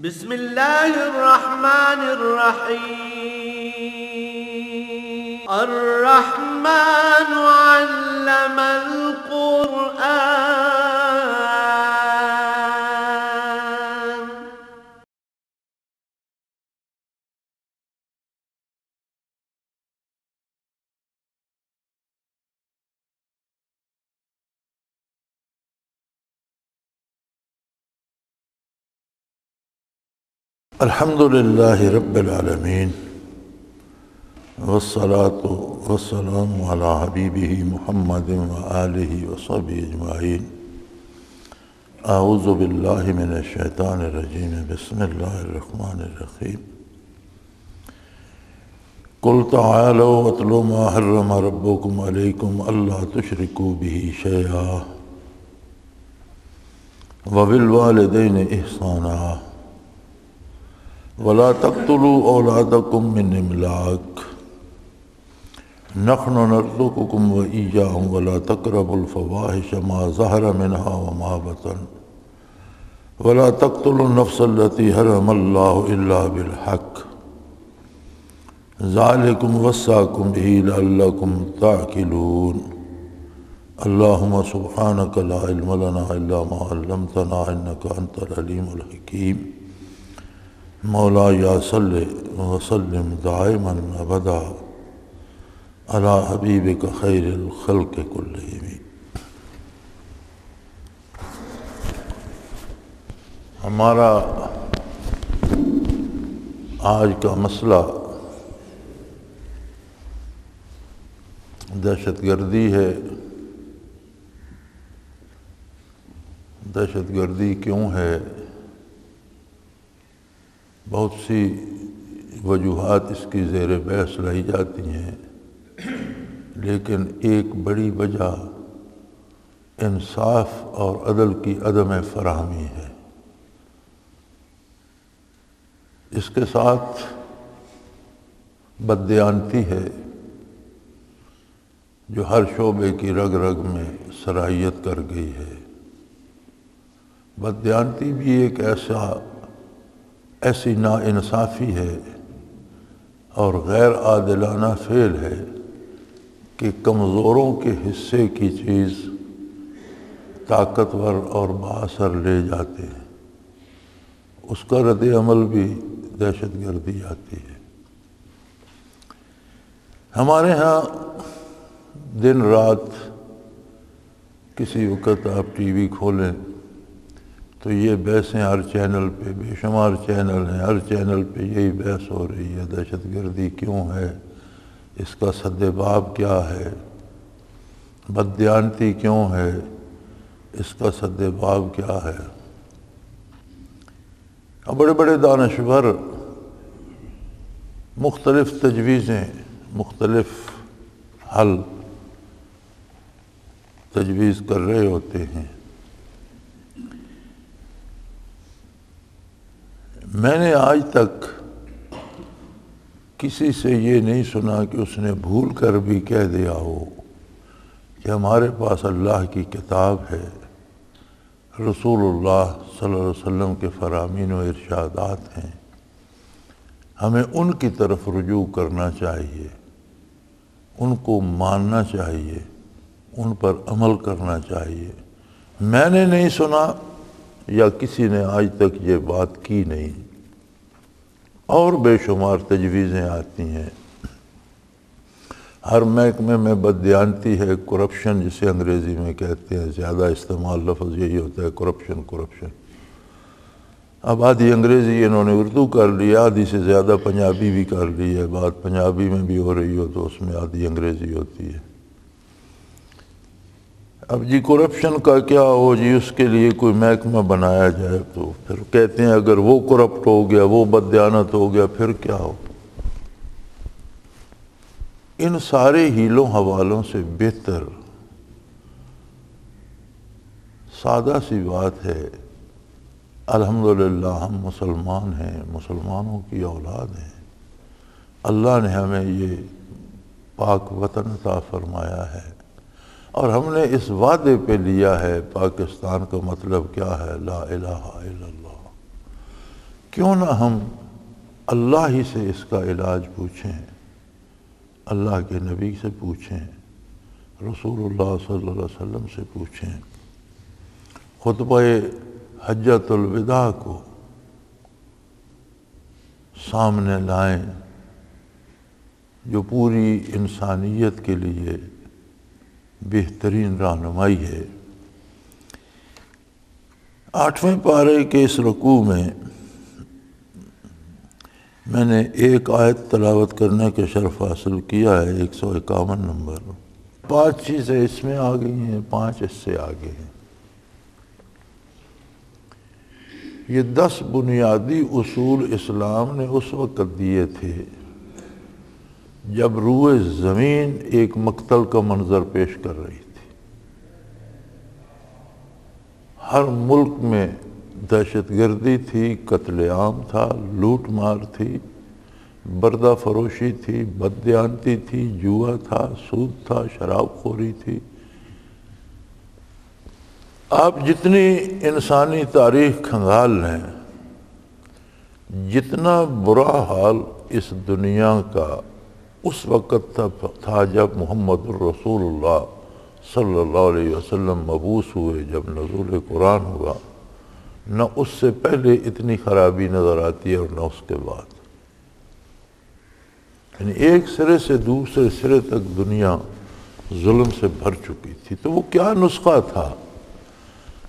بسم اللہ الرحمن الرحیم الرحمن علم القرآن الحمد للہ رب العالمین والصلاة والسلام علی حبیبہ محمد وآلہ وصحبہ اجمعین۔ اعوذ باللہ من الشیطان الرجیم، بسم اللہ الرحمن الرحیم۔ قل تعالوا اتلوا ما حرم ربکم علیکم الا تشرکوا بہ شیئا وبالوالدین احسانا ولا تقتلوا اولادکم من املاق نحن نرزقکم وإیاہم ولا تقربوا الفواحش ما ظہر منها وما بطن ولا تقتلوا النفس التي حرم الله الا بالحق ذلکم وصاکم به لعلکم تعقلون۔ اللہم سبحانک لا علم لنا الا ما علمتنا انک انت العلیم الحکیم۔ مولا یا صلی وسلم دائما ابدا علی حبیبک خیر الخلق کلہم۔ ہمارا آج کا مسئلہ دہشت گردی ہے۔ دہشت گردی کیوں ہے؟ بہت سی وجوہات اس کی زیر بحث لائی جاتی ہیں، لیکن ایک بڑی وجہ انصاف اور عدل کی عدم فراہمی ہے۔ اس کے ساتھ بددیانتی ہے جو ہر شعبے کی رگ رگ میں صلاحیت کر گئی ہے۔ بددیانتی بھی ایک ایسی ناانصافی ہے اور غیر عادلانہ فعل ہے کہ کمزوروں کے حصے کی چیز طاقتور اور بااثر لے جاتے ہیں۔ اس کا رد عمل بھی دہشت گردی آتی ہے۔ ہمارے ہاں دن رات کسی وقت آپ ٹی وی کھولیں تو یہ بحثیں ہر چینل پہ، بے شمار چینل ہیں، ہر چینل پہ یہی بحث ہو رہی ہے۔ دہشت گردی کیوں ہے؟ اس کا سد باب کیا ہے؟ بددیانتی کیوں ہے؟ اس کا سد باب کیا ہے؟ اب بڑے بڑے دانشور مختلف تجویزیں، مختلف حل تجویز کر رہے ہوتے ہیں۔ میں نے آج تک کسی سے یہ نہیں سنا کہ اس نے بھول کر بھی کہہ دیا ہو کہ ہمارے پاس اللہ کی کتاب ہے، رسول اللہ صلی اللہ علیہ وسلم کے فرامین و ارشادات ہیں، ہمیں ان کی طرف رجوع کرنا چاہیے، ان کو ماننا چاہیے، ان پر عمل کرنا چاہیے۔ میں نے نہیں سنا یا کسی نے آج تک یہ بات کی نہیں، اور بے شمار تجویزیں آتی ہیں۔ ہر محکمے میں بددیانتی ہے، کرپشن جسے انگریزی میں کہتے ہیں، زیادہ استعمال لفظ یہی ہوتا ہے، کرپشن کرپشن۔ اب آدھی انگریزی انہوں نے اردو کر لی، آدھی سے زیادہ پنجابی بھی کر لی ہے۔ بات پنجابی میں بھی ہو رہی ہو تو اس میں آدھی انگریزی ہوتی ہے۔ اب جی کرپشن کا کیا ہو جی، اس کے لیے کوئی محکمہ بنایا جائے تو پھر کہتے ہیں اگر وہ کرپٹ ہو گیا، وہ بددیانت ہو گیا، پھر کیا ہو؟ ان سارے ہیلوں حوالوں سے بہتر سادہ سی بات ہے، الحمدللہ ہم مسلمان ہیں، مسلمانوں کی اولاد ہیں، اللہ نے ہمیں یہ پاک وطن عطا فرمایا ہے، اور ہم نے اس وعدے پہ لیا ہے۔ پاکستان کا مطلب کیا ہے؟ لا الہ الا اللہ، کیوں نہ ہم اللہ ہی سے اس کا علاج پوچھیں، اللہ کے نبی سے پوچھیں، رسول اللہ صلی اللہ علیہ وسلم سے پوچھیں، خطبہ حجۃ الوداع کو سامنے لائیں جو پوری انسانیت کے لیے بہترین رہنمائی ہے۔ 8ویں پارے کے اس رکوع میں میں نے ایک آیت تلاوت کرنے کا شرف حاصل کیا ہے، 151 نمبر۔ 5 چیزیں اس میں آ گئی ہیں، 5 اس سے آگے ہیں۔ یہ 10 بنیادی اصول اسلام نے اس وقت دیے تھے جب روئے زمین ایک مقتل کا منظر پیش کر رہی تھی۔ ہر ملک میں دہشت گردی تھی، قتل عام تھا، لوٹ مار تھی، بردہ فروشی تھی، بددیانتی تھی، جوا تھا، سود تھا، شراب خوری تھی۔ آپ جتنی انسانی تاریخ کھنگال لیں، جتنا برا حال اس دنیا کا اس وقت تھا جب محمد الرسول اللہ صلی اللہ علیہ وسلم مبعوث ہوئے، جب نزول قرآن ہوا، نہ اس سے پہلے اتنی خرابی نظر آتی ہے اور نہ اس کے بعد۔ یعنی ایک سرے سے دوسرے سرے تک دنیا ظلم سے بھر چکی تھی۔ تو وہ کیا نسخہ تھا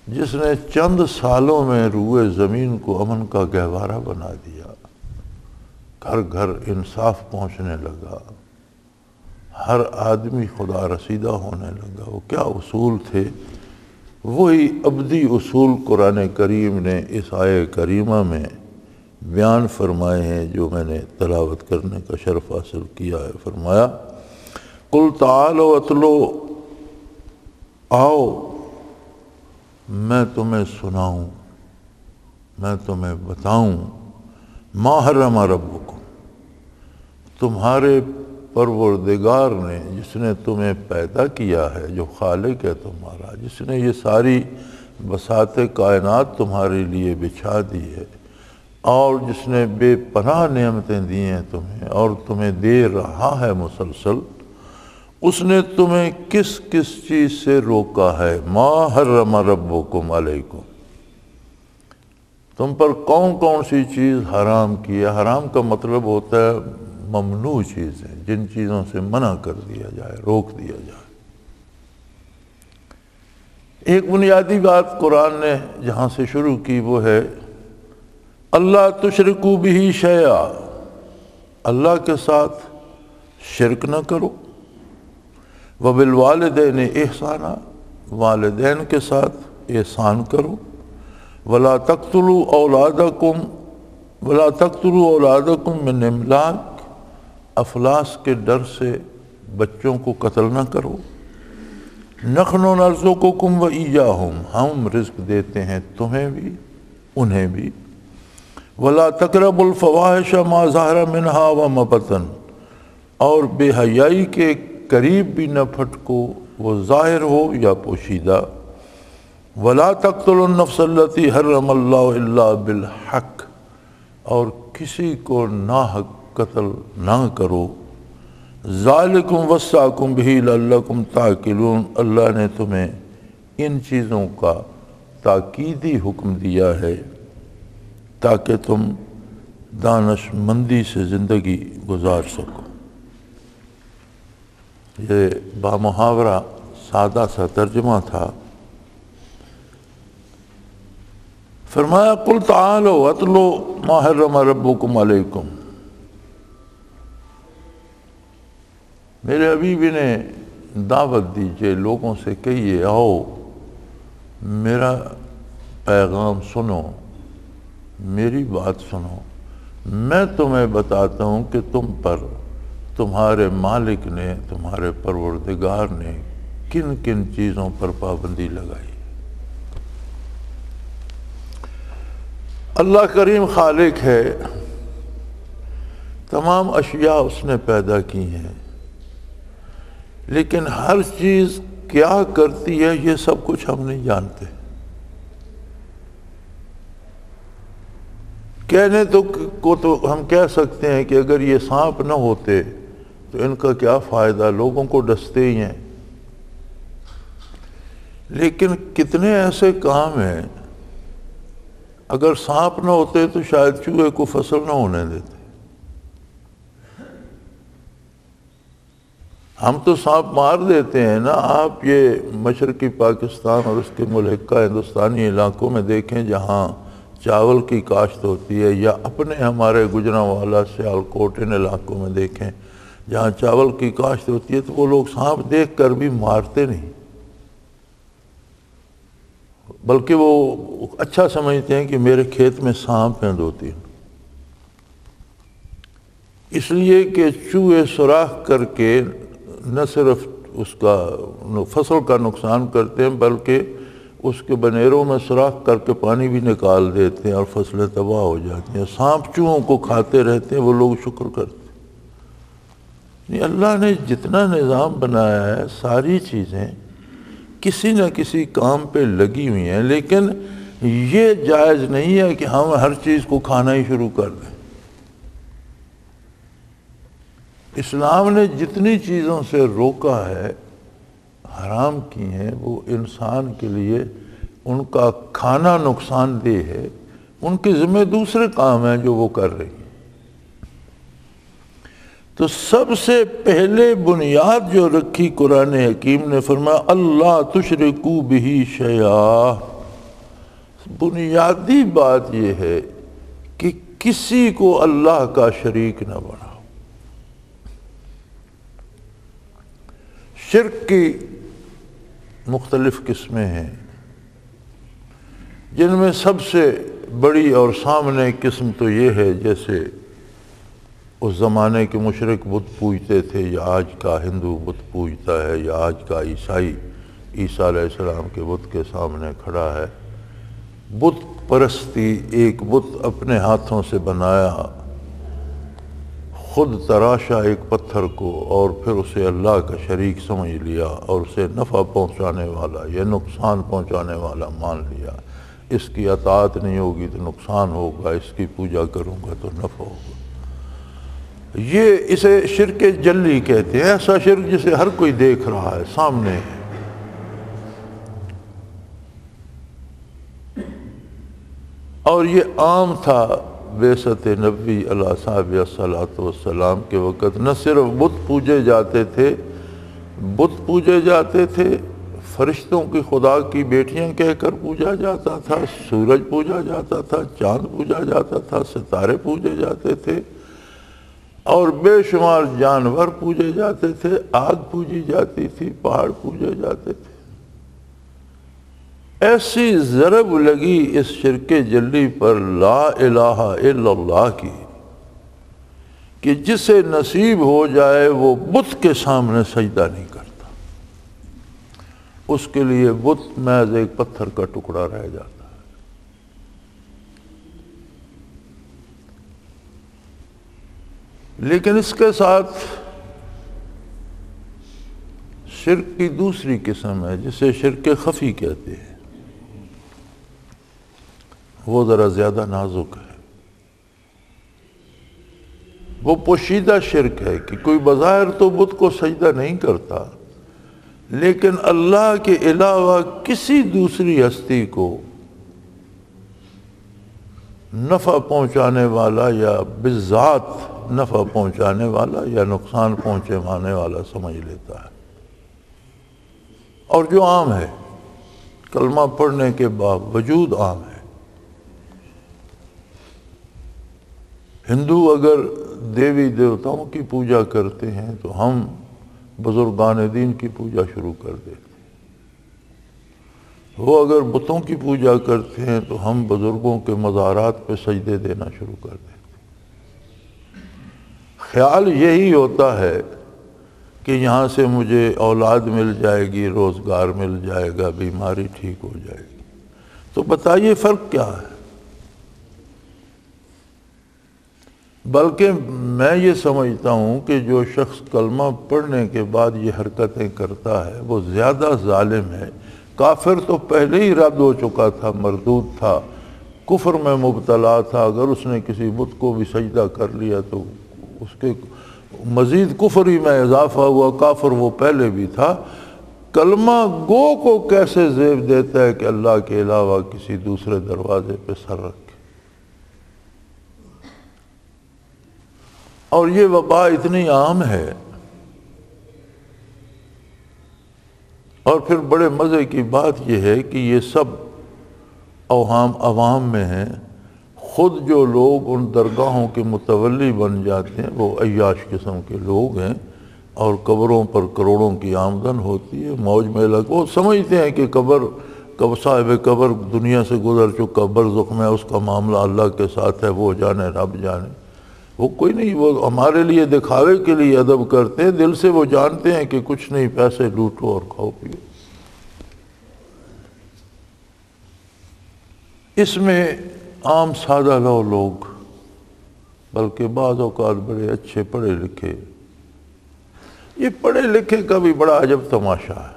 جس نے چند سالوں میں روئے زمین کو امن کا گہوارہ بنا دیا؟ گھر گھر انصاف پہنچنے لگا، ہر آدمی خدا رسیدہ ہونے لگا۔ وہ کیا اصول تھے؟ وہی ابدی اصول قرآن کریم نے اس آیہ کریمہ میں بیان فرمائے ہیں جو میں نے تلاوت کرنے کا شرف حاصل کیا ہے۔ فرمایا قل تعالوا اتلو، آؤ میں تمہیں سناؤں، میں تمہیں بتاؤں، ما حرم ربکم، تمہارے پروردگار نے، جس نے تمہیں پیدا کیا ہے، جو خالق ہے تمہارا، جس نے یہ ساری بساط کائنات تمہارے لیے بچھا دی ہے، اور جس نے بے پناہ نعمتیں دی ہیں تمہیں اور تمہیں دے رہا ہے مسلسل، اس نے تمہیں کس کس چیز سے روکا ہے؟ ما حرم ربکم علیکم، تم پر کون کون سی چیز حرام کی ہے؟ حرام کا مطلب ہوتا ہے ممنوع چیزیں، جن چیزوں سے منع کر دیا جائے، روک دیا جائے۔ ایک بنیادی بات قرآن نے جہاں سے شروع کی وہ ہے اللہ تشرکوا بہ شیئا، اللہ کے ساتھ شرک نہ کرو، وبالوالدین احسانا، والدین کے ساتھ احسان کرو، ولا تقتلوا اولادکم من املاق، افلاس کے ڈر سے بچوں کو قتل نہ کرو، نحن نرزقکم وایاہم، ہم رزق دیتے ہیں تمہیں بھی انہیں بھی، ولا تقربوا الفواحش ما ظہر منہا وما بطن، اور بے حیائی کے قریب بھی نہ پھٹکو، وہ ظاہر ہو یا پوشیدہ، ولا تقتلوا النفس التي حرم اللہ الا بالحق، اور کسی کو ناحق قتل نہ کرو، ذالکم وصاکم بہ لعلکم تعقلون، اللہ نے تمہیں ان چیزوں کا تاکیدی حکم دیا ہے تاکہ تم دانش مندی سے زندگی گزار سکو۔ یہ بامحاورہ سادہ سا ترجمہ تھا۔ فرمایا قل تعالوا اتلوا ما حرم ربکم علیکم، میرے حبیب نے دعوت دیجئے، لوگوں سے کہیے آؤ میرا پیغام سنو، میری بات سنو، میں تمہیں بتاتا ہوں کہ تم پر تمہارے مالک نے، تمہارے پروردگار نے کن کن چیزوں پر پابندی لگائی۔ اللہ کریم خالق ہے، تمام اشیاء اس نے پیدا کی ہیں، لیکن ہر چیز کیا کرتی ہے یہ سب کچھ ہم نہیں جانتے۔ کہنے کو تو ہم کہہ سکتے ہیں کہ اگر یہ سانپ نہ ہوتے تو ان کا کیا فائدہ، لوگوں کو ڈستے ہی ہیں۔ لیکن کتنے ایسے کام ہیں اگر سانپ نہ ہوتے تو شاید چوہے کو فصل نہ ہونے دیتے۔ ہم تو سانپ مار دیتے ہیں نا۔ آپ یہ مشرقی پاکستان اور اس کے ملحقہ ہندوستانی علاقوں میں دیکھیں جہاں چاول کی کاشت ہوتی ہے، یا اپنے ہمارے گجرانوالہ سیالکوٹ ان علاقوں میں دیکھیں جہاں چاول کی کاشت ہوتی ہے، تو وہ لوگ سانپ دیکھ کر بھی مارتے نہیں، بلکہ وہ اچھا سمجھتے ہیں کہ میرے کھیت میں سانپ ہیں 2-3، اس لیے کہ چوہے سوراخ کر کے نہ صرف اس کا فصل کا نقصان کرتے ہیں بلکہ اس کے بنیروں میں سوراخ کر کے پانی بھی نکال دیتے ہیں اور فصلیں تباہ ہو جاتی ہیں۔ سانپ چوہوں کو کھاتے رہتے ہیں، وہ لوگ شکر کرتے ہیں۔ اللہ نے جتنا نظام بنایا ہے ساری چیزیں کسی نہ کسی کام پہ لگی ہوئی ہیں، لیکن یہ جائز نہیں ہے کہ ہم ہر چیز کو کھانا ہی شروع کر دیں۔ اسلام نے جتنی چیزوں سے روکا ہے، حرام کی ہیں، وہ انسان کے لیے ان کا کھانا نقصان دہ ہے، ان کے ذمہ دوسرے کام ہیں جو وہ کر رہی ہیں۔ تو سب سے پہلے بنیاد جو رکھی قرآن حکیم نے فرمایا اللہ تشرکو بہ شیئا، بنیادی بات یہ ہے کہ کسی کو اللہ کا شریک نہ بناؤ۔ شرک کی مختلف قسمیں ہیں، جن میں سب سے بڑی اور سامنے قسم تو یہ ہے جیسے اس زمانے کے مشرک بت پوجتے تھے، یا آج کا ہندو بت پوجتا ہے، یا آج کا عیسائی عیسیٰ علیہ السلام کے بت کے سامنے کھڑا ہے۔ بت پرستی، ایک بت اپنے ہاتھوں سے بنایا، خود تراشا ایک پتھر کو اور پھر اسے اللہ کا شریک سمجھ لیا اور اسے نفع پہنچانے والا یا نقصان پہنچانے والا مان لیا۔ اس کی اطاعت نہیں ہوگی تو نقصان ہوگا، اس کی پوجا کروں گا تو نفع ہوگا۔ یہ اسے شرک جلی کہتے ہیں، ایسا شرک جسے ہر کوئی دیکھ رہا ہے، سامنے ہے۔ اور یہ عام تھا بعثت نبی علیہ صاحب الصلاۃ والسلام کے وقت۔ نہ صرف بت پوجے جاتے تھے، فرشتوں کی خدا کی بیٹیاں کہہ کر پوجا جاتا تھا، سورج پوجا جاتا تھا، چاند پوجا جاتا تھا، ستارے پوجے جاتے تھے، اور بے شمار جانور پوجے جاتے تھے، آگ پوجی جاتی تھی، پہاڑ پوجے جاتے تھے۔ ایسی ضرب لگی اس شرک جلی پر لا الہ الا اللہ کی کہ جسے نصیب ہو جائے وہ بت کے سامنے سجدہ نہیں کرتا، اس کے لیے بت محض ایک پتھر کا ٹکڑا رہ جاتا ہے۔ لیکن اس کے ساتھ شرک کی دوسری قسم ہے جسے شرک خفی کہتے ہیں، وہ ذرا زیادہ نازک ہے۔ وہ پوشیدہ شرک ہے کہ کوئی بظاہر تو بت کو سجدہ نہیں کرتا، لیکن اللہ کے علاوہ کسی دوسری ہستی کو نفع پہنچانے والا یا بالذات نفع پہنچانے والا یا نقصان پہنچانے والا سمجھ لیتا ہے۔ اور جو عام ہے، کلمہ پڑھنے کے باوجود عام ہے۔ ہندو اگر دیوی دیوتاؤں کی پوجا کرتے ہیں تو ہم بزرگان دین کی پوجا شروع کر دیتے ہیں۔ وہ اگر بتوں کی پوجا کرتے ہیں تو ہم بزرگوں کے مزارات پہ سجدے دینا شروع کر دیتے ہیں۔ خیال یہی ہوتا ہے کہ یہاں سے مجھے اولاد مل جائے گی، روزگار مل جائے گا، بیماری ٹھیک ہو جائے گی۔ تو بتائیے فرق کیا ہے؟ بلکہ میں یہ سمجھتا ہوں کہ جو شخص کلمہ پڑھنے کے بعد یہ حرکتیں کرتا ہے وہ زیادہ ظالم ہے۔ کافر تو پہلے ہی رد ہو چکا تھا، مردود تھا، کفر میں مبتلا تھا، اگر اس نے کسی بت کو بھی سجدہ کر لیا تو اس کے مزید کفر ہی میں اضافہ ہوا، کافر وہ پہلے بھی تھا۔ کلمہ گو کو کیسے زیب دیتا ہے کہ اللہ کے علاوہ کسی دوسرے دروازے پہ سر رکھے، اور یہ وبا اتنی عام ہے۔ اور پھر بڑے مزے کی بات یہ ہے کہ یہ سب اوہام عوام میں ہیں، خود جو لوگ ان درگاہوں کے متولی بن جاتے ہیں وہ عیاش قسم کے لوگ ہیں، اور قبروں پر کروڑوں کی آمدن ہوتی ہے، موج میں لگ، وہ سمجھتے ہیں کہ صاحب قبر دنیا سے گزر چکا، برزخ میں اس کا معاملہ اللہ کے ساتھ ہے، وہ جانے رب جانے۔ وہ کوئی نہیں، وہ ہمارے لیے دکھاوے کے لیے ادب کرتے ہیں، دل سے وہ جانتے ہیں کہ کچھ نہیں، پیسے لوٹو اور کھاؤ پیو۔ اس میں عام سادہ لو لوگ، بلکہ بعض اوقات بڑے اچھے پڑھے لکھے، یہ پڑھے لکھے کا بھی بڑا عجب تماشا ہے۔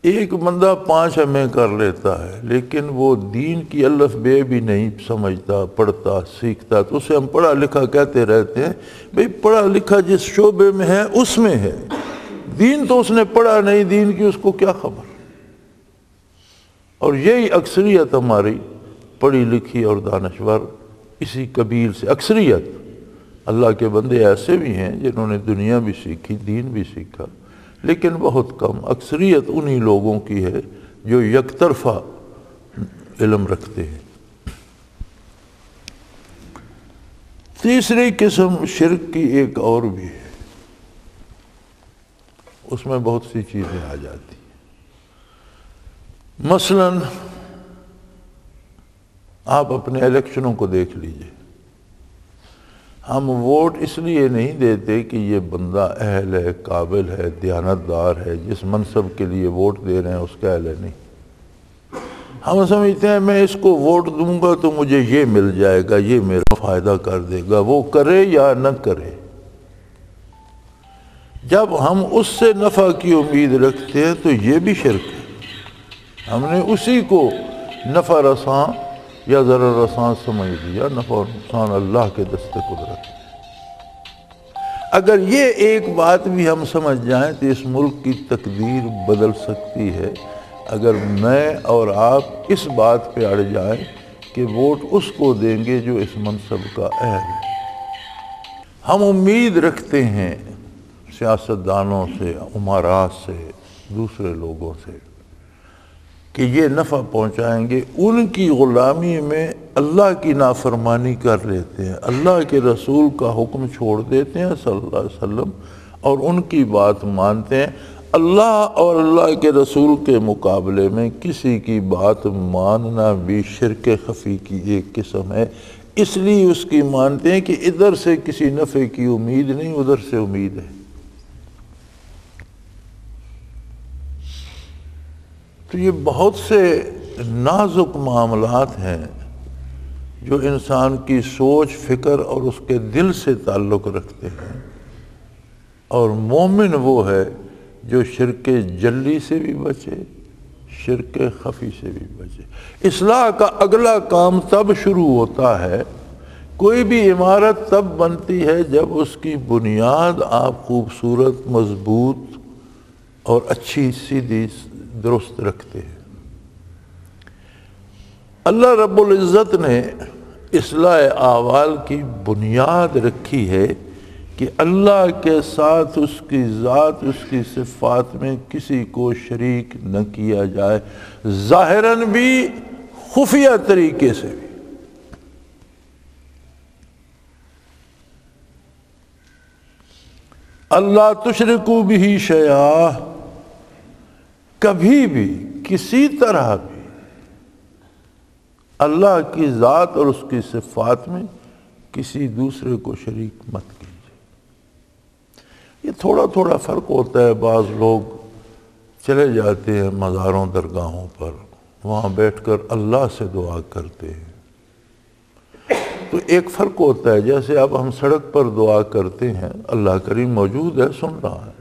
ایک بندہ 5 ایم.اے کر لیتا ہے لیکن وہ دین کی الف بے بھی نہیں سمجھتا، پڑھتا سیکھتا، تو اسے ہم پڑھا لکھا کہتے رہتے ہیں۔ بھئی پڑھا لکھا جس شعبے میں ہے اس میں ہے، دین تو اس نے پڑھا نہیں، دین کی اس کو کیا خبر۔ اور یہی اکثریت ہماری پڑھی لکھی اور دانشور اسی قبیل سے، اکثریت۔ اللہ کے بندے ایسے بھی ہیں جنہوں نے دنیا بھی سیکھی، دین بھی سیکھا، لیکن بہت کم۔ اکثریت انہی لوگوں کی ہے جو یک طرفہ علم رکھتے ہیں۔ تیسری قسم شرک کی ایک اور بھی ہے، اس میں بہت سی چیزیں آ جاتی ہیں۔ مثلا آپ اپنے الیکشنوں کو دیکھ لیجئے، ہم ووٹ اس لیے نہیں دیتے کہ یہ بندہ اہل ہے، قابل ہے، دیانتدار ہے، جس منصب کے لیے ووٹ دے رہے ہیں اس کا اہل ہے، نہیں۔ ہم سمجھتے ہیں میں اس کو ووٹ دوں گا تو مجھے یہ مل جائے گا، یہ میرا فائدہ کر دے گا، وہ کرے یا نہ کرے۔ جب ہم اس سے نفع کی امید رکھتے ہیں تو یہ بھی شرک ہے، ہم نے اسی کو نفع رساں یا ضرر رساں سمجھ لیا، نفع و نقصان اللہ کے دست قدرت۔ اگر یہ ایک بات بھی ہم سمجھ جائیں تو اس ملک کی تقدیر بدل سکتی ہے، اگر میں اور آپ اس بات پہ اڑ جائیں کہ ووٹ اس کو دیں گے جو اس منصب کا اہل ہے۔ ہم امید رکھتے ہیں سیاستدانوں سے، امراء سے، دوسرے لوگوں سے کہ یہ نفع پہنچائیں گے، ان کی غلامی میں اللہ کی نافرمانی کر لیتے ہیں، اللہ کے رسول کا حکم چھوڑ دیتے ہیں صلی اللہ علیہ وسلم، اور ان کی بات مانتے ہیں۔ اللہ اور اللہ کے رسول کے مقابلے میں کسی کی بات ماننا بھی شرک خفی کی ایک قسم ہے، اس لیے اس کی مانتے ہیں کہ ادھر سے کسی نفع کی امید نہیں، ادھر سے امید ہے۔ تو یہ بہت سے نازک معاملات ہیں جو انسان کی سوچ، فکر اور اس کے دل سے تعلق رکھتے ہیں، اور مومن وہ ہے جو شرک جلی سے بھی بچے، شرک خفی سے بھی بچے۔ اصلاح کا اگلا کام تب شروع ہوتا ہے، کوئی بھی عمارت تب بنتی ہے جب اس کی بنیاد آپ خوبصورت، مضبوط اور اچھی سیدھی درست رکھتے ہیں۔ اللہ رب العزت نے اصلاح احوال کی بنیاد رکھی ہے کہ اللہ کے ساتھ اس کی ذات، اس کی صفات میں کسی کو شریک نہ کیا جائے، ظاہراً بھی خفیہ طریقے سے بھی۔ اللہ تشرکوا بہ شیئا، کبھی بھی کسی طرح بھی اللہ کی ذات اور اس کی صفات میں کسی دوسرے کو شریک مت کیجیے۔ یہ تھوڑا تھوڑا فرق ہوتا ہے، بعض لوگ چلے جاتے ہیں مزاروں درگاہوں پر، وہاں بیٹھ کر اللہ سے دعا کرتے ہیں، تو ایک فرق ہوتا ہے۔ جیسے اب ہم سڑک پر دعا کرتے ہیں، اللہ کریم موجود ہے، سن رہا ہے،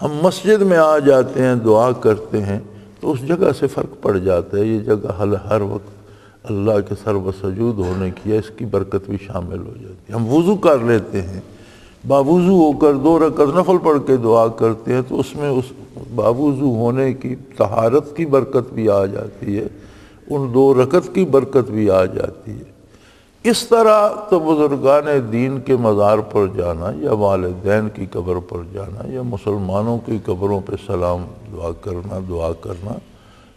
ہم مسجد میں آ جاتے ہیں، دعا کرتے ہیں، تو اس جگہ سے فرق پڑ جاتا ہے۔ یہ جگہ ہر وقت اللہ کے سر بسجود ہونے کی ہے، اس کی برکت بھی شامل ہو جاتی ہے۔ ہم وضو کر لیتے ہیں، باوضو ہو کر 2 رکعت نفل پڑھ کے دعا کرتے ہیں، تو اس میں اس باوضو ہونے کی طہارت کی برکت بھی آ جاتی ہے، ان 2 رکعت کی برکت بھی آ جاتی ہے۔ اس طرح تو بزرگان دین کے مزار پر جانا یا والدین کی قبر پر جانا یا مسلمانوں کی قبروں پہ سلام دعا کرنا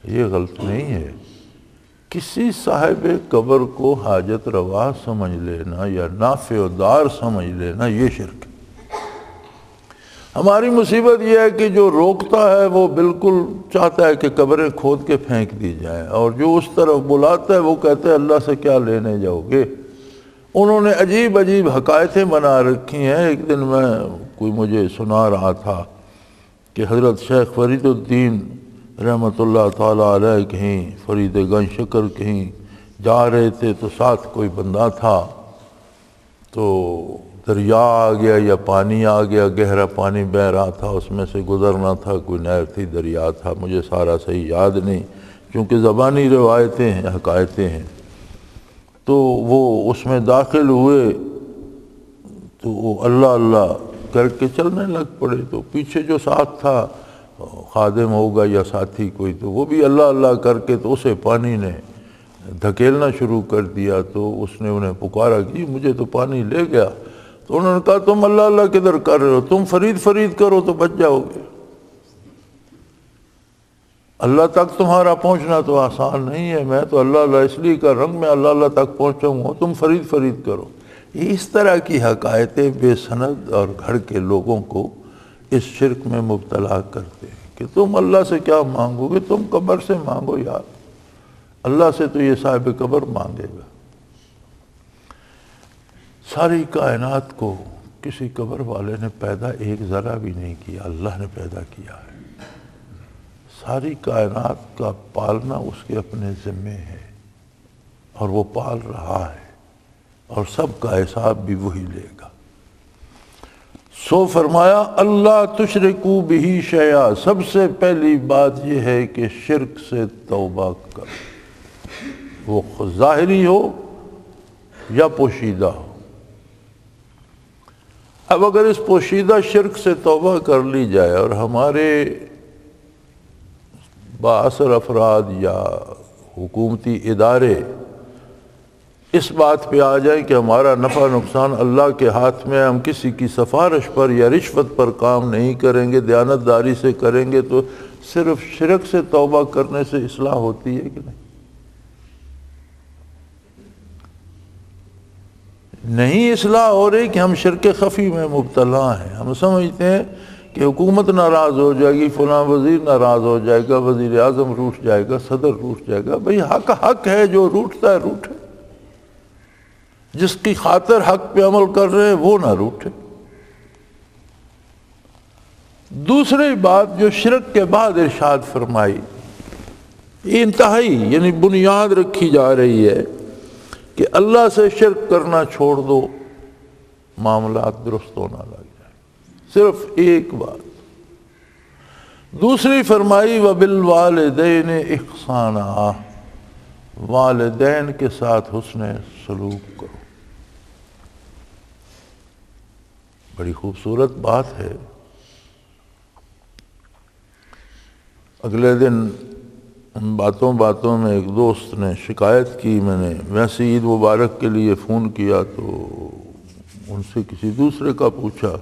یہ غلط نہیں ہے۔ کسی صاحب قبر کو حاجت روا سمجھ لینا یا نافع و دار سمجھ لینا یہ شرک ہے۔ ہماری مصیبت یہ ہے کہ جو روکتا ہے وہ بالکل چاہتا ہے کہ قبریں کھود کے پھینک دی جائیں، اور جو اس طرف بلاتا ہے وہ کہتے ہیں اللہ سے کیا لینے جاؤ گے۔ انہوں نے عجیب عجیب حکایتیں بنا رکھی ہیں۔ ایک دن میں کوئی مجھے سنا رہا تھا کہ حضرت شیخ فرید الدین رحمۃ اللہ تعالیٰ علیہ کہیں فرید گنج شکر کہیں جا رہے تھے، تو ساتھ کوئی بندہ تھا، تو دریا آ گیا یا پانی آ گیا، گہرا پانی بہہ رہا تھا، اس میں سے گزرنا تھا، کوئی نہر تھی، دریا تھا، مجھے سارا صحیح یاد نہیں کیونکہ زبانی روایتیں ہیں، حکایتیں ہیں۔ تو وہ اس میں داخل ہوئے تو وہ اللہ اللہ کر کے چلنے لگ پڑے، تو پیچھے جو ساتھ تھا خادم ہوگا یا ساتھی کوئی، تو وہ بھی اللہ اللہ کر کے، تو اسے پانی نے دھکیلنا شروع کر دیا۔ تو اس نے انہیں پکارا کہ مجھے تو پانی لے گیا۔ تو انہوں نے کہا تم اللہ اللہ کدھر کر رہے ہو، تم فرید فرید کرو تو بچ جاؤ گے۔ اللہ تک تمہارا پہنچنا تو آسان نہیں ہے، میں تو اللہ اللہ اس لیے کر رہا ہوں، میں اللہ اللہ تک پہنچا ہوں، تم فرید فرید کرو۔ اس طرح کی حکایتیں بے سند اور گھڑ کے لوگوں کو اس شرک میں مبتلا کرتے ہیں کہ تم اللہ سے کیا مانگو گے، تم قبر سے مانگو یار، اللہ سے تو یہ صاحب قبر مانگے گا۔ ساری کائنات کو کسی قبر والے نے پیدا ایک ذرہ بھی نہیں کیا، اللہ نے پیدا کیا ہے۔ ساری کائنات کا پالنا اس کے اپنے ذمے ہے، اور وہ پال رہا ہے، اور سب کا حساب بھی وہی لے گا۔ سو فرمایا اللہ تشرکو بہی شیئا، سب سے پہلی بات یہ ہے کہ شرک سے توبہ کر، وہ ظاہری ہو یا پوشیدہ ہو۔ اب اگر اس پوشیدہ شرک سے توبہ کر لی جائے اور ہمارے بااثر افراد یا حکومتی ادارے اس بات پہ آ جائیں کہ ہمارا نفع نقصان اللہ کے ہاتھ میں، ہم کسی کی سفارش پر یا رشوت پر کام نہیں کریں گے، دیانتداری سے کریں گے، تو صرف شرک سے توبہ کرنے سے اصلاح ہوتی ہے کہ نہیں اصلاح ہو رہی کہ ہم شرک خفی میں مبتلا ہیں۔ ہم سمجھتے ہیں کہ حکومت ناراض ہو جائے گی، فلاں وزیر ناراض ہو جائے گا، وزیر اعظم روٹھ جائے گا، صدر روٹھ جائے گا۔ بھئی حق ہے، جو روٹھتا ہے روٹھے، جس کی خاطر حق پہ عمل کر رہے ہیں وہ نہ روٹھے۔ دوسری بات جو شرک کے بعد ارشاد فرمائی، یہ انتہائی یعنی بنیاد رکھی جا رہی ہے کہ اللہ سے شرک کرنا چھوڑ دو، معاملات درست ہونا لگ جائے، صرف ایک بات۔ دوسری فرمائی وَبِالْوَالِدَيْنِ إِحْسَانًا، والدین کے ساتھ حسن سلوک کرو۔ بڑی خوبصورت بات ہے۔ اگلے دن باتوں میں ایک دوست نے شکایت کی، میں نے ویسے عید مبارک کے لیے فون کیا تو ان سے کسی دوسرے کا پوچھا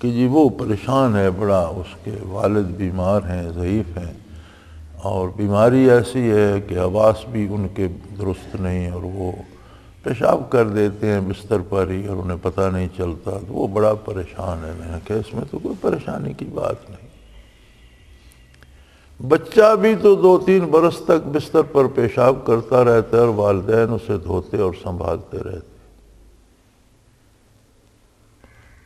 کہ جی وہ پریشان ہے بڑا، اس کے والد بیمار ہیں، ضعیف ہیں، اور بیماری ایسی ہے کہ حواس بھی ان کے درست نہیں، اور وہ پیشاب کر دیتے ہیں بستر پر ہی اور انہیں پتہ نہیں چلتا، تو وہ بڑا پریشان ہے۔ میں نے کہا اس میں تو کوئی پریشانی کی بات نہیں، بچہ بھی تو 2-3 برس تک بستر پر پیشاب کرتا رہتا ہے اور والدین اسے دھوتے اور سنبھالتے رہتے۔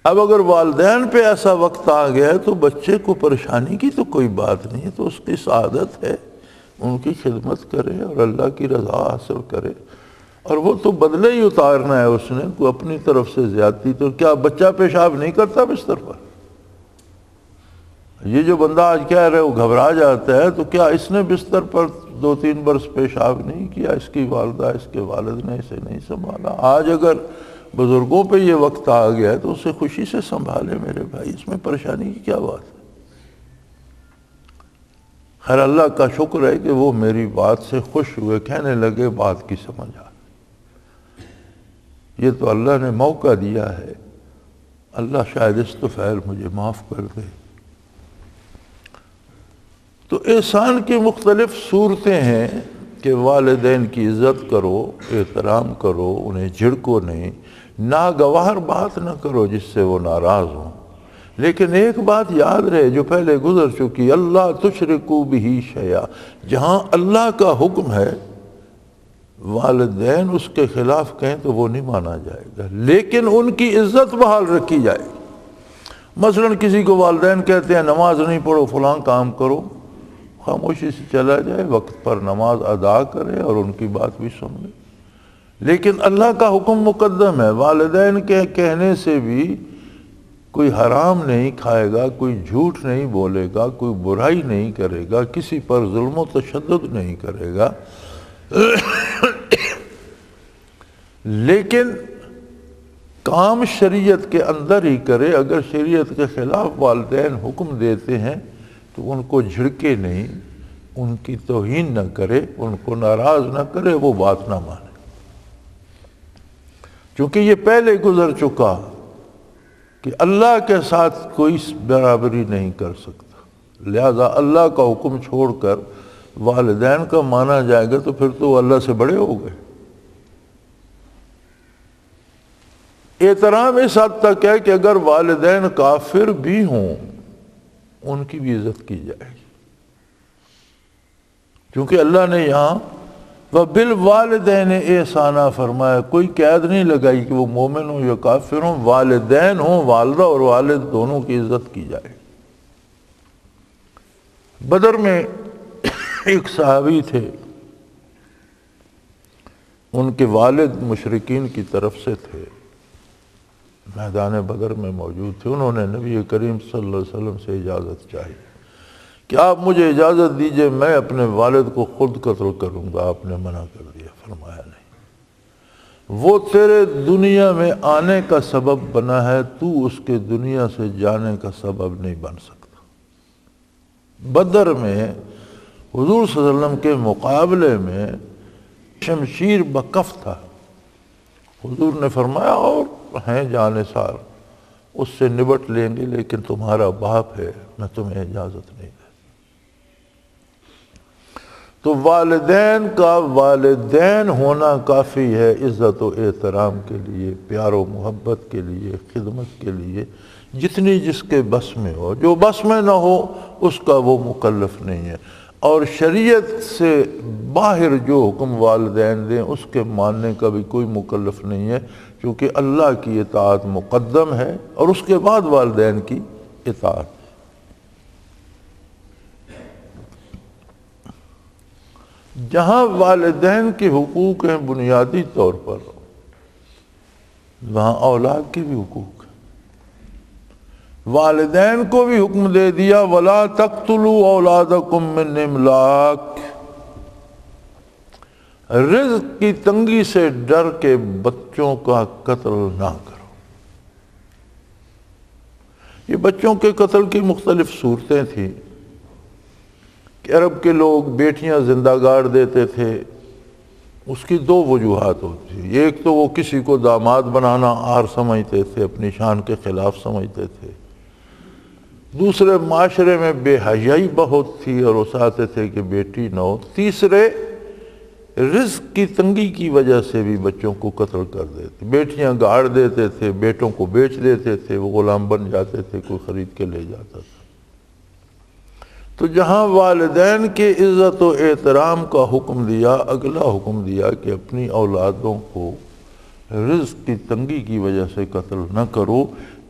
اب اگر والدین پہ ایسا وقت آ گیا ہے تو بچے کو پریشانی کی تو کوئی بات نہیں ہے، تو اس کی سعادت ہے، ان کی خدمت کرے اور اللہ کی رضا حاصل کرے، اور وہ تو بدلے ہی اتارنا ہے اس نے، کوئی اپنی طرف سے زیادتی۔ تو کیا بچہ پیشاب نہیں کرتا بستر پر؟ یہ جو بندہ آج کہہ رہے وہ گھبرا جاتا ہے، تو کیا اس نے بستر پر 2-3 برس پیشاب نہیں کیا؟ اس کی والدہ، اس کے والد نے اسے نہیں سنبھالا؟ آج اگر بزرگوں پہ یہ وقت آ گیا ہے تو اسے خوشی سے سنبھالے میرے بھائی، اس میں پریشانی کی کیا بات ہے؟ خیر اللہ کا شکر ہے کہ وہ میری بات سے خوش ہوئے، کہنے لگے بات کی سمجھ آ، یہ تو اللہ نے موقع دیا ہے، اللہ شاید اس طفیل مجھے معاف کر دے۔ تو احسان کی مختلف صورتیں ہیں کہ والدین کی عزت کرو، احترام کرو، انہیں جھڑکو نہیں، ناگوار بات نہ کرو جس سے وہ ناراض ہوں۔ لیکن ایک بات یاد رہے جو پہلے گزر چکی، اللہ تشرکو بہ شیئا، جہاں اللہ کا حکم ہے والدین اس کے خلاف کہیں تو وہ نہیں مانا جائے گا، لیکن ان کی عزت بحال رکھی جائے گی۔ مثلا کسی کو والدین کہتے ہیں نماز نہیں پڑھو، فلاں کام کرو، خاموشی سے چلا جائے، وقت پر نماز ادا کرے اور ان کی بات بھی سن لے۔ لیکن اللہ کا حکم مقدم ہے، والدین کے کہنے سے بھی کوئی حرام نہیں کھائے گا، کوئی جھوٹ نہیں بولے گا، کوئی برائی نہیں کرے گا، کسی پر ظلم و تشدد نہیں کرے گا، لیکن کام شریعت کے اندر ہی کرے۔ اگر شریعت کے خلاف والدین حکم دیتے ہیں تو ان کو جھڑکے نہیں، ان کی توہین نہ کرے، ان کو ناراض نہ کرے، وہ بات نہ مانے، چونکہ یہ پہلے گزر چکا کہ اللہ کے ساتھ کوئی برابری نہیں کر سکتا، لہذا اللہ کا حکم چھوڑ کر والدین کا مانا جائے گا تو پھر تو وہ اللہ سے بڑے ہو گئے۔ احترام اس حد تک ہے کہ اگر والدین کافر بھی ہوں ان کی بھی عزت کی جائے گی، کیونکہ اللہ نے یہاں وَبِالْوَالِدَيْنِ احسانہ فرمایا، کوئی قید نہیں لگائی کہ وہ مومن ہوں یا کافر ہوں، والدین ہوں، والدہ اور والد دونوں کی عزت کی جائے۔ بدر میں ایک صحابی تھے، ان کے والد مشرکین کی طرف سے تھے، میدان بدر میں موجود تھے۔ انہوں نے نبی کریم صلی اللہ علیہ وسلم سے اجازت چاہی کہ آپ مجھے اجازت دیجئے میں اپنے والد کو خود قتل کروں گا۔ آپ نے منع کر دیا، فرمایا نہیں، وہ تیرے دنیا میں آنے کا سبب بنا ہے، تو اس کے دنیا سے جانے کا سبب نہیں بن سکتا۔ بدر میں حضور صلی اللہ علیہ وسلم کے مقابلے میں شمشیر بکف تھا، حضور نے فرمایا اور ہیں جانثار، اس سے نبٹ لیں گے، لیکن تمہارا باپ ہے، میں تمہیں اجازت نہیں دے۔ تو والدین کا والدین ہونا کافی ہے عزت و احترام کے لیے، پیار و محبت کے لیے، خدمت کے لیے، جتنی جس کے بس میں ہو۔ جو بس میں نہ ہو اس کا وہ مکلف نہیں ہے، اور شریعت سے باہر جو حکم والدین دیں اس کے ماننے کا بھی کوئی مکلف نہیں ہے، کیونکہ اللہ کی اطاعت مقدم ہے اور اس کے بعد والدین کی اطاعت۔ جہاں والدین کے حقوق ہیں بنیادی طور پر، وہاں اولاد کے بھی حقوق ہیں۔ والدین کو بھی حکم دے دیا وَلَا تَقْتُلُوا أَوْلَادَكُم مِّنْ إِمْلَاقٍ، رزق کی تنگی سے ڈر کے بچوں کا قتل نہ کرو۔ یہ بچوں کے قتل کی مختلف صورتیں تھیں کہ عرب کے لوگ بیٹیاں زندہ گاڑ دیتے تھے، اس کی دو وجوہات ہوتی ہیں۔ ایک تو وہ کسی کو داماد بنانا عار سمجھتے تھے، اپنی شان کے خلاف سمجھتے تھے، دوسرے معاشرے میں بے حیائی بہت تھی اور وہ چاہتے تھے کہ بیٹی نہ ہو، تیسرے رزق کی تنگی کی وجہ سے بھی بچوں کو قتل کر دیتے، بیٹیاں گاڑ دیتے تھے، بیٹوں کو بیچ دیتے تھے، وہ غلام بن جاتے تھے، کوئی خرید کے لے جاتا تھا۔ تو جہاں والدین کے عزت و احترام کا حکم دیا، اگلا حکم دیا کہ اپنی اولادوں کو رزق کی تنگی کی وجہ سے قتل نہ کرو،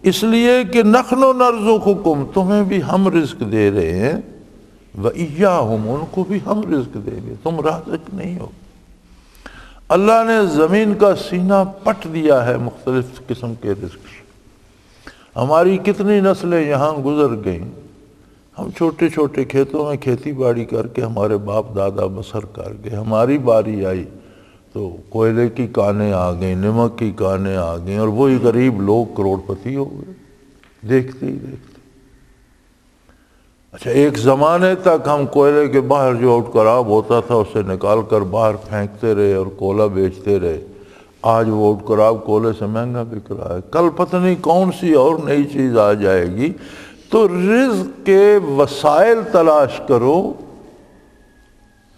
اس لیے کہ نحن نرزقکم، تمہیں بھی ہم رزق دے رہے ہیں، وَإِيَّاهُمْ، ان کو بھی ہم رزق دیں گے، تم رازق نہیں ہو۔ اللہ نے زمین کا سینہ پٹ دیا ہے مختلف قسم کے رزق۔ ہماری کتنی نسلیں یہاں گزر گئیں ہم چھوٹے چھوٹے کھیتوں میں کھیتی باڑی کر کے ہمارے باپ دادا بسر کر گئے، ہماری باری آئی تو کوئلے کی کانیں آ گئیں، نمک کی کانیں آ گئیں، اور وہی غریب لوگ کروڑ پتی ہو گئے دیکھتے ہی دیکھتے۔ اچھا، ایک زمانے تک ہم کوئلے کے باہر جو آؤٹ کراب ہوتا تھا اسے نکال کر باہر پھینکتے رہے اور کوئلہ بیچتے رہے، آج وہ آؤٹ کراب کولے سے مہنگا بک رہا ہے، کل پتہ نہیں کون سی اور نئی چیز آ جائے گی۔ تو رزق کے وسائل تلاش کرو،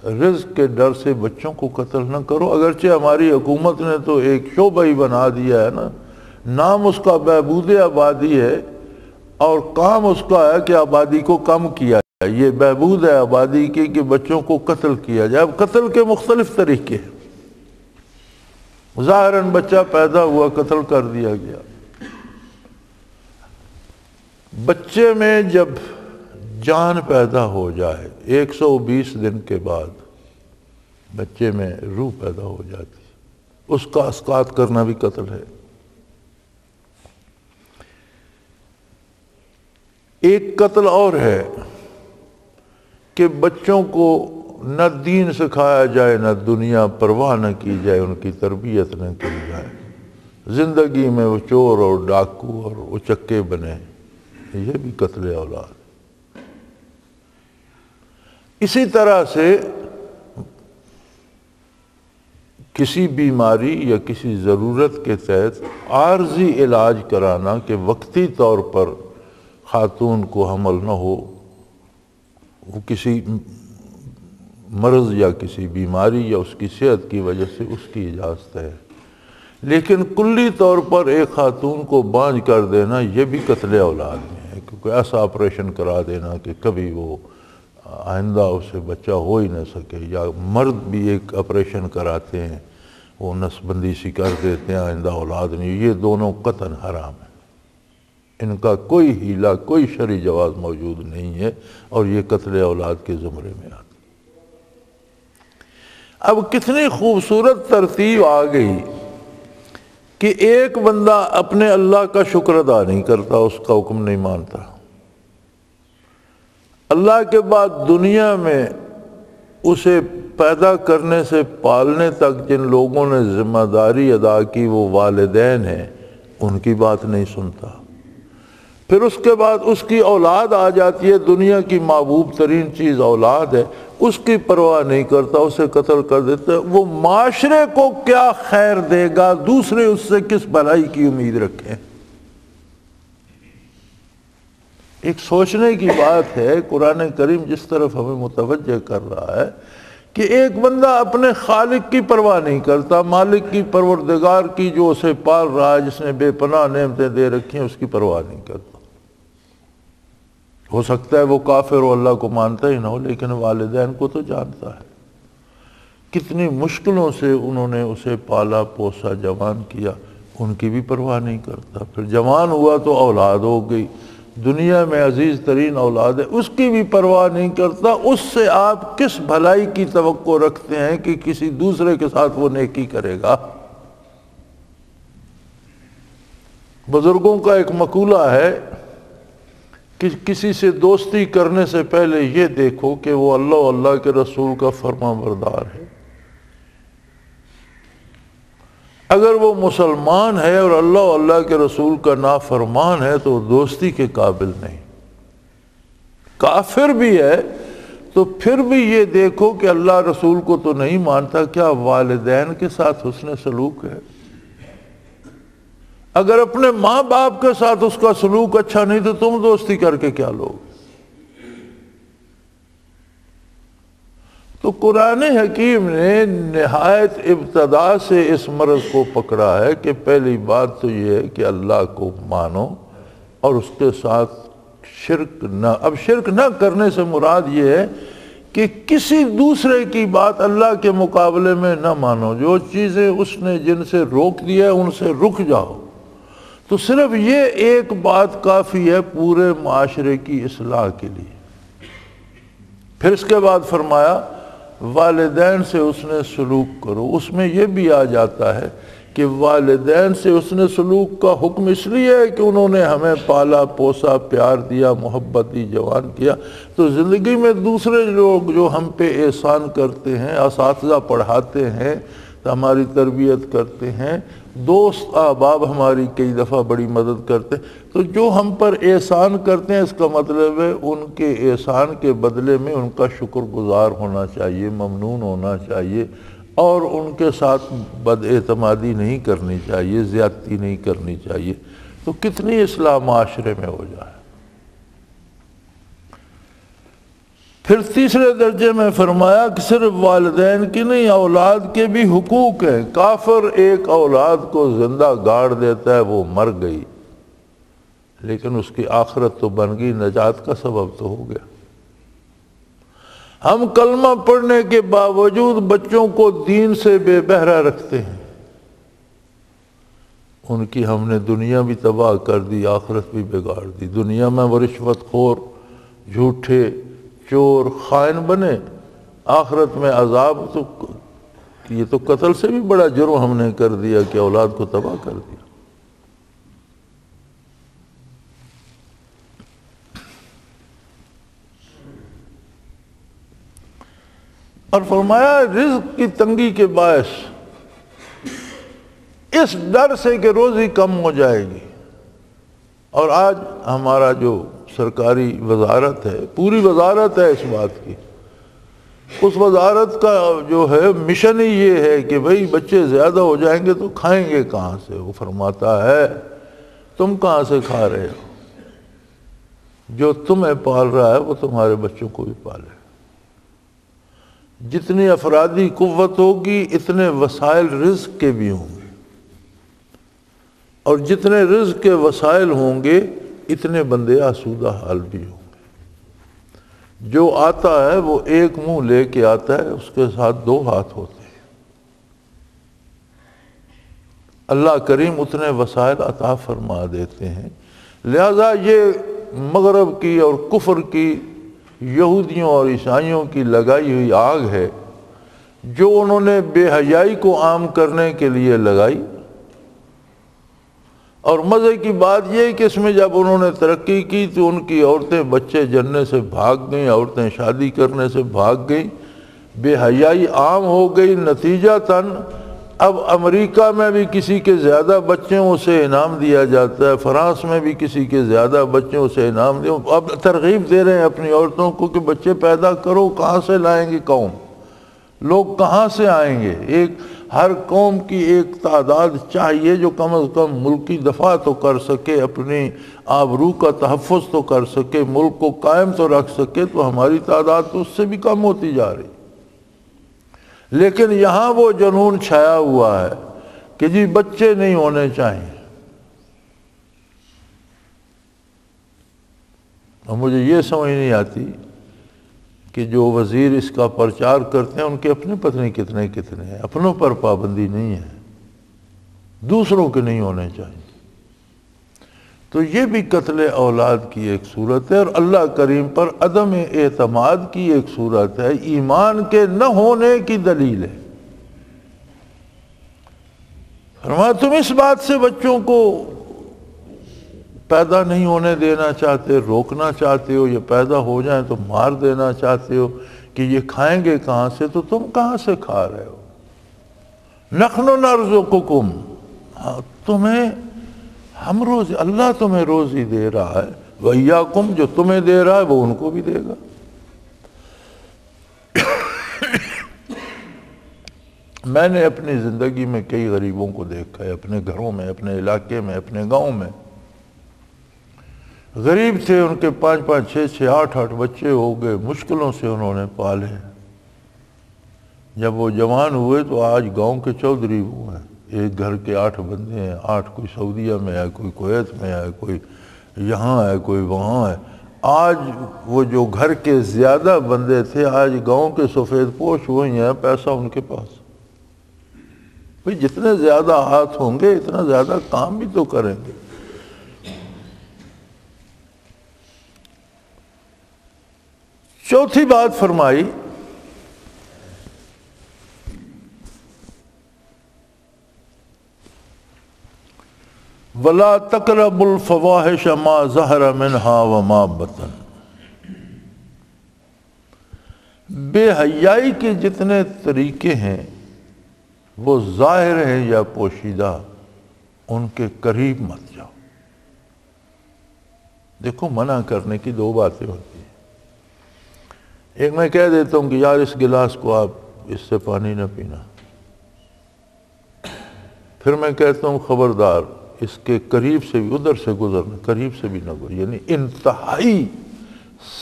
رزق کے ڈر سے بچوں کو قتل نہ کرو۔ اگرچہ ہماری حکومت نے تو ایک شعبہ ہی بنا دیا ہے نا، نام اس کا بہبود آبادی ہے اور کام اس کا ہے کہ آبادی کو کم کیا جائے۔ یہ بہبود ہے آبادی کی کہ بچوں کو قتل کیا جائے۔ اب قتل کے مختلف طریقے ہیں، ظاہراً بچہ پیدا ہوا قتل کر دیا گیا۔ بچے میں جب جان پیدا ہو جائے 120 دن کے بعد بچے میں روح پیدا ہو جاتی ہے، اس کا اسقاط کرنا بھی قتل ہے۔ ایک قتل اور ہے کہ بچوں کو نہ دین سکھایا جائے نہ دنیا، پرواہ نہ کی جائے، ان کی تربیت نہ کی جائے، زندگی میں وہ چور اور ڈاکو اور اچکے بنے، یہ بھی قتل اولاد۔ اسی طرح سے کسی بیماری یا کسی ضرورت کے تحت عارضی علاج کرانا کہ وقتی طور پر خاتون کو حمل نہ ہو، وہ کسی مرض یا کسی بیماری یا اس کی صحت کی وجہ سے اس کی اجازت ہے، لیکن کلی طور پر ایک خاتون کو بانجھ کر دینا یہ بھی قتل اولاد میں ہے، کیونکہ ایسا آپریشن کرا دینا کہ کبھی وہ آئندہ اسے بچہ ہو ہی نہ سکے، یا مرد بھی ایک آپریشن کراتے ہیں، وہ نس بندی سی کر دیتے ہیں، آئندہ اولاد نہیں، یہ دونوں قطعاً حرام ہے، ان کا کوئی ہیلہ کوئی شرعی جواز موجود نہیں ہے، اور یہ قتل اولاد کے زمرے میں آتا۔ اب کتنی خوبصورت ترتیب آ گئی کہ ایک بندہ اپنے اللہ کا شکر ادا نہیں کرتا، اس کا حکم نہیں مانتا، اللہ کے بعد دنیا میں اسے پیدا کرنے سے پالنے تک جن لوگوں نے ذمہ داری ادا کی وہ والدین ہیں، ان کی بات نہیں سنتا۔ پھر اس کے بعد اس کی اولاد آ جاتی ہے، دنیا کی محبوب ترین چیز اولاد ہے، اس کی پرواہ نہیں کرتا، اسے قتل کر دیتا ہے۔ وہ معاشرے کو کیا خیر دے گا، دوسرے اس سے کس بھلائی کی امید رکھیں؟ ایک سوچنے کی بات ہے، قرآن کریم جس طرف ہمیں متوجہ کر رہا ہے کہ ایک بندہ اپنے خالق کی پرواہ نہیں کرتا، مالک کی، پروردگار کی، جو اسے پال رہا ہے، جس نے بے پناہ نعمتیں دے رکھی ہیں، اس کی پرواہ نہیں کرتا۔ ہو سکتا ہے وہ کافر و اللہ کو مانتا ہی نہ ہو، لیکن والدین کو تو جانتا ہے، کتنی مشکلوں سے انہوں نے اسے پالا پوسا جوان کیا، ان کی بھی پرواہ نہیں کرتا۔ پھر جوان ہوا تو اولاد ہو گئی، دنیا میں عزیز ترین اولاد ہے، اس کی بھی پرواہ نہیں کرتا۔ اس سے آپ کس بھلائی کی توقع رکھتے ہیں کہ کسی دوسرے کے ساتھ وہ نیکی کرے گا؟ بزرگوں کا ایک مقولہ ہے کہ کسی سے دوستی کرنے سے پہلے یہ دیکھو کہ وہ اللہ و اللہ کے رسول کا فرما بردار ہے۔ اگر وہ مسلمان ہے اور اللہ و اللہ کے رسول کا نافرمان ہے تو دوستی کے قابل نہیں۔ کافر بھی ہے تو پھر بھی یہ دیکھو کہ اللہ رسول کو تو نہیں مانتا، کیا والدین کے ساتھ حسن سلوک ہے؟ اگر اپنے ماں باپ کے ساتھ اس کا سلوک اچھا نہیں تو تم دوستی کر کے کیا لوگ؟ تو قرآن حکیم نے نہایت ابتدا سے اس مرض کو پکڑا ہے کہ پہلی بات تو یہ ہے کہ اللہ کو مانو اور اس کے ساتھ شرک نہ۔ اب شرک نہ کرنے سے مراد یہ ہے کہ کسی دوسرے کی بات اللہ کے مقابلے میں نہ مانو، جو چیزیں اس نے جن سے روک دیا ہے ان سے رک جاؤ۔ تو صرف یہ ایک بات کافی ہے پورے معاشرے کی اصلاح کے لیے۔ پھر اس کے بعد فرمایا والدین سے اس نے سلوک کرو۔ اس میں یہ بھی آ جاتا ہے کہ والدین سے اس نے سلوک کا حکم اس لیے ہے کہ انہوں نے ہمیں پالا پوسا، پیار دیا، محبت دی، جوان کیا۔ تو زندگی میں دوسرے لوگ جو ہم پہ احسان کرتے ہیں، اساتذہ پڑھاتے ہیں، ہماری تربیت کرتے ہیں، دوست احباب ہماری کئی دفعہ بڑی مدد کرتے ہیں، تو جو ہم پر احسان کرتے ہیں اس کا مطلب ہے ان کے احسان کے بدلے میں ان کا شکر گزار ہونا چاہیے، ممنون ہونا چاہیے، اور ان کے ساتھ بد اعتمادی نہیں کرنی چاہیے، زیادتی نہیں کرنی چاہیے۔ تو کتنی اصلاح معاشرے میں ہو جائے۔ پھر تیسرے درجے میں فرمایا کہ صرف والدین کی نہیں، اولاد کے بھی حقوق ہیں۔ کافر ایک اولاد کو زندہ گاڑ دیتا ہے، وہ مر گئی، لیکن اس کی آخرت تو بن گئی، نجات کا سبب تو ہو گیا۔ ہم کلمہ پڑھنے کے باوجود بچوں کو دین سے بے بہرہ رکھتے ہیں، ان کی ہم نے دنیا بھی تباہ کر دی، آخرت بھی بگاڑ دی۔ دنیا میں وہ رشوت خور، جھوٹے، چور، خائن بنے، آخرت میں عذاب۔ تو یہ تو قتل سے بھی بڑا جرم ہم نے کر دیا کہ اولاد کو تباہ کر دیا۔ اور فرمایا رزق کی تنگی کے باعث، اس ڈر سے کہ روزی کم ہو جائے گی۔ اور آج ہمارا جو سرکاری وزارت ہے، پوری وزارت ہے اس بات کی، اس وزارت کا جو ہے مشن ہی یہ ہے کہ بھئی بچے زیادہ ہو جائیں گے تو کھائیں گے کہاں سے؟ وہ فرماتا ہے تم کہاں سے کھا رہے ہو؟ جو تمہیں پال رہا ہے وہ تمہارے بچوں کو بھی پالے۔ جتنی افرادی قوت ہوگی اتنے وسائل رزق کے بھی ہوں گے، اور جتنے رزق کے وسائل ہوں گے اتنے بندے آسودہ حال بھی ہوں گے۔ جو آتا ہے وہ ایک منہ لے کے آتا ہے، اس کے ساتھ دو ہاتھ ہوتے ہیں۔ اللہ کریم اتنے وسائل عطا فرما دیتے ہیں۔ لہذا یہ مغرب کی اور کفر کی، یہودیوں اور عیسائیوں کی لگائی ہوئی آگ ہے، جو انہوں نے بے حیائی کو عام کرنے کے لیے لگائی۔ اور مزے کی بات یہ کہ اس میں جب انہوں نے ترقی کی تو ان کی عورتیں بچے جننے سے بھاگ گئیں، عورتیں شادی کرنے سے بھاگ گئیں، بے حیائی عام ہو گئی۔ نتیجتاً اب امریکہ میں بھی کسی کے زیادہ بچوں سے انعام دیا جاتا ہے، فرانس میں بھی کسی کے زیادہ بچوں سے انعام دیا۔ اب ترغیب دے رہے ہیں اپنی عورتوں کو کہ بچے پیدا کرو، کہاں سے لائیں گے قوم؟ لوگ کہاں سے آئیں گے؟ ہر قوم کی ایک تعداد چاہیے جو کم از کم ملک کی دفاع تو کر سکے، اپنی آبرو کا تحفظ تو کر سکے، ملک کو قائم تو رکھ سکے۔ تو ہماری تعداد تو اس سے بھی کم ہوتی جا رہی۔ لیکن یہاں وہ جنون چھایا ہوا ہے کہ جی بچے نہیں ہونے چاہیے۔ اور مجھے یہ سمجھ نہیں آتی کہ جو وزیر اس کا پرچار کرتے ہیں ان کے اپنے پتہ نہیں کتنے ہیں، اپنوں پر پابندی نہیں ہے، دوسروں کے نہیں ہونے چاہیے۔ تو یہ بھی قتل اولاد کی ایک صورت ہے، اور اللہ کریم پر عدم اعتماد کی ایک صورت ہے، ایمان کے نہ ہونے کی دلیل ہے۔ فرمایا تم اس بات سے بچوں کو پیدا نہیں ہونے دینا چاہتے، روکنا چاہتے ہو، یہ پیدا ہو جائیں تو مار دینا چاہتے ہو کہ یہ کھائیں گے کہاں سے؟ تو تم کہاں سے کھا رہے ہو؟ نحن نرزقکم، تمہیں ہم روزی، اللہ تمہیں روزی دے رہا ہے، وَإِيَّاكُمْ، جو تمہیں دے رہا ہے وہ ان کو بھی دے گا۔ میں نے اپنی زندگی میں کئی غریبوں کو دیکھا ہے، اپنے گھروں میں، اپنے علاقے میں، اپنے گاؤں میں۔ غریب تھے، ان کے 5 6 8 بچے ہو گئے، مشکلوں سے انہوں نے پالے۔ جب وہ جوان ہوئے تو آج گاؤں کے چودھری ہوئے ہیں، ایک گھر کے 8 بندے ہیں، 8 کوئی سعودیہ میں ہے، کوئی کویت میں ہے، کوئی یہاں ہے، کوئی وہاں ہے۔ آج وہ جو گھر کے زیادہ بندے تھے آج گاؤں کے سفید پوش ہوئے ہیں، پیسہ ان کے پاس۔ بھئی جتنے زیادہ ہاتھ ہوں گے اتنا زیادہ کام بھی تو کریں گے۔ چوتھی بات فرمائی ولا تقربوا الفواحش ما ظہر منها وما بطن، بے حیائی کے جتنے طریقے ہیں وہ ظاہر ہیں یا پوشیدہ، ان کے قریب مت جاؤ۔ دیکھو منع کرنے کی دو باتیں ہوتی ہیں، ایک میں کہہ دیتا ہوں کہ یار اس گلاس کو آپ اس سے پانی نہ پینا، پھر میں کہتا ہوں خبردار اس کے قریب سے بھی، ادھر سے گزرنا، قریب سے بھی نہ گزر، یعنی انتہائی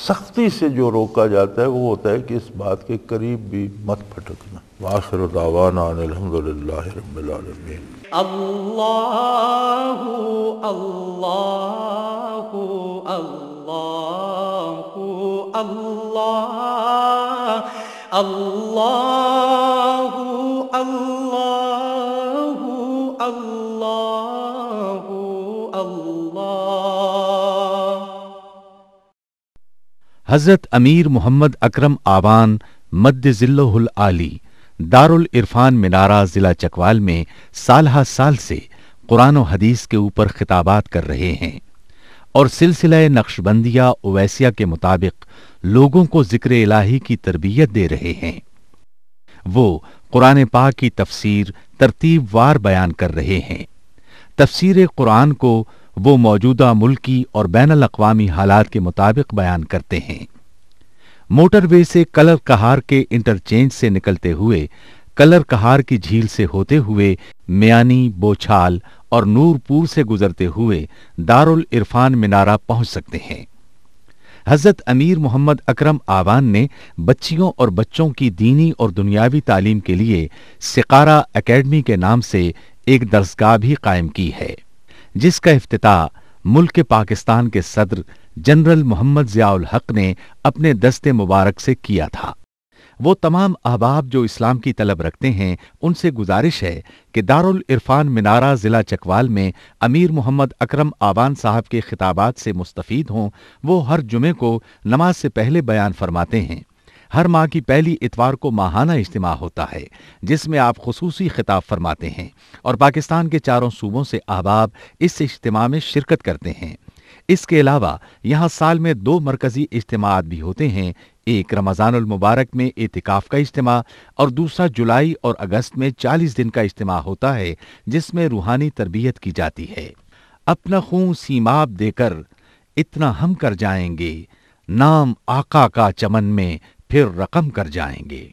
سختی سے جو روکا جاتا ہے وہ ہوتا ہے کہ اس بات کے قریب بھی مت پھٹکنا۔ وآخر دعوانا ان الحمدللہ رب العالمین۔ اللہ اللہ اللہ اللہ اللہ اللہ اللہ اللہ۔ حضرت امیر محمد اکرم آوان مد ظلہ العالی دارالعرفان منارہ ضلع چکوال میں سالہ سال سے قرآن و حدیث کے اوپر خطابات کر رہے ہیں اور سلسلہ نقشبندیہ اویسیہ کے مطابق لوگوں کو ذکر الہی کی تربیت دے رہے ہیں۔ وہ قرآن پاک کی تفسیر ترتیب وار بیان کر رہے ہیں۔ تفسیر قرآن کو وہ موجودہ ملکی اور بین الاقوامی حالات کے مطابق بیان کرتے ہیں۔ موٹر وے سے کلر کہار کے انٹرچینج سے نکلتے ہوئے، کلر کہار کی جھیل سے ہوتے ہوئے میانی، بوچھال اور نورپور سے گزرتے ہوئے دارالعرفان منارہ پہنچ سکتے ہیں۔ حضرت امیر محمد اکرم آوان نے بچیوں اور بچوں کی دینی اور دنیاوی تعلیم کے لیے سقارہ اکیڈمی کے نام سے ایک درسگاہ بھی قائم کی ہے، جس کا افتتاح ملک پاکستان کے صدر جنرل محمد ضیاء الحق نے اپنے دست مبارک سے کیا تھا۔ وہ تمام احباب جو اسلام کی طلب رکھتے ہیں ان سے گزارش ہے کہ دارالعرفان منارہ ضلع چکوال میں امیر محمد اکرم آوان صاحب کے خطابات سے مستفید ہوں۔ وہ ہر جمعے کو نماز سے پہلے بیان فرماتے ہیں۔ ہر ماہ کی پہلی اتوار کو ماہانہ اجتماع ہوتا ہے جس میں آپ خصوصی خطاب فرماتے ہیں اور پاکستان کے چاروں صوبوں سے احباب اس اجتماع میں شرکت کرتے ہیں۔ اس کے علاوہ یہاں سال میں 2 مرکزی اجتماعات بھی ہوتے ہیں، ایک رمضان المبارک میں اعتکاف کا اجتماع اور دوسرا جولائی اور اگست میں 40 دن کا اجتماع ہوتا ہے جس میں روحانی تربیت کی جاتی ہے۔ اپنا خون سیماب دے کر اتنا ہم کر جائیں گے، نام آقا کا چمن میں پھر رقم کر جائیں گے۔